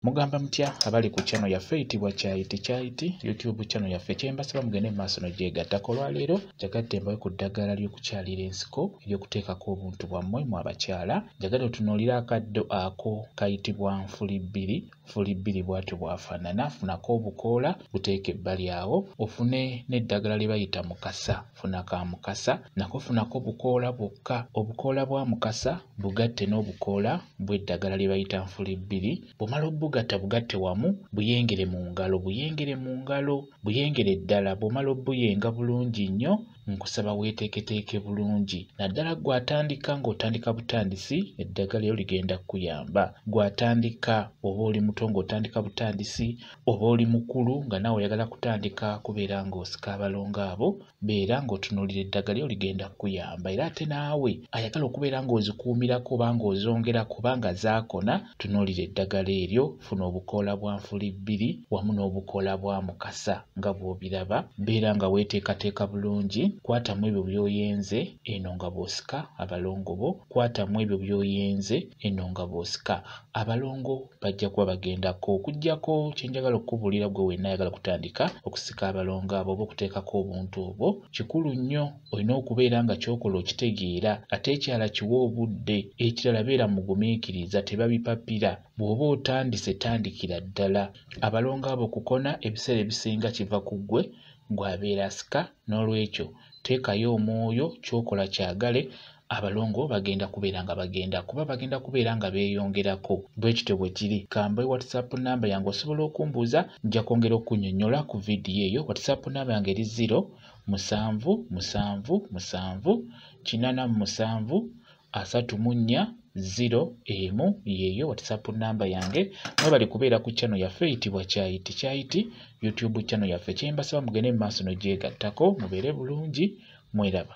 Mugamba mutya abali ku channel yaffe eyitibwa Kyayiti YouTube channel yaffe kyembasaba mugende mu maaso n'ogyegattako. Olwaleero njagadde mbawe ku ddagala ly'okukyalira ensiko ery'okuteekako obuntu bwammwe mu abakyala. Njagadde otunuulira akaddo ako kayitibwa nfulibbiri. Nfulibbiri bw'atyo bwafaanana. Funako obukoola buteeke ebbali awo, ofune n'eddagala lye bayita mukasa. Funa ka mukasa nako funako obukoola bwokka. Obukoola bwa mukasa bugatte n'obukoola bw'eddagala lye bayita nfulibbiri. Bw'omala obbugatta bugatte wamu, buyengere mu ngalo, buyengere ddala. Bw'omala obbuyenga bulungi nnyo, nkusaba weeteeketeeke bulungi. Naddala gw'atandika ng'otandika butandisi, eddagala lyo ligenda kukuyamba. Gw'atandika oba oli muto ng'otandika butandisi, oba oli mukulu nga naawe oyagala kutandika kubeera ng'osika abalongo abo, beera ng'otunuulira eddagala lyo ligenda kukuyamba. Era ate naawe ayagala okubeera ng'ozikuumirako oba ng'ozongerako oba nga zaakona, tunuulira eddagala eryo. Funa obukoola bwa nfulibbiri wamu n'obukoola bwa mukasa nga bw'obiraba. Beera nga weeteekateeka bulungi. Kwatamu ebyo by'oyenze eno nga bw'osika abalongo bo. Kwatamu ebyo by'oyenze eno nga bw'osika abalongo bajja kuba bagendako. Okuggyako kye njagala okubuulira gwe wenna ayagala kutandika okusika abalongo abo oba okuteekako obuntu obwo, kikulu nnyo olina okubeera nga ky'okola okitegeera, ate ekirala kiwe obudde, ekirala beera mugumiikiriza, tebabipapira. Bw'oba otandise tandikira ddala. Abalongo abo kukona ebiseera ebisinga kiva ku ggwe gw'abeera asika. N'olwekyo teekayo omwoyo, ky'okola kyagale. Abalongo bagenda kubeera nga beeyongerako. Bwe kityo bwe kiri. Kamba WhatsApp namba yange osobola okumbuuza, nja kwongera okunnyonnyola ku vidiyo eyo. WhatsApp namba yange eri 0777873401 yeeyo WhatsApp namba yange. Mwebale kubeera ku channel yaffe eyitibwa Kyayiti YouTube channel yaffe. Kyembasaba mugende mu maaso n'ogyegattako, mubeere bulungi, mweraba.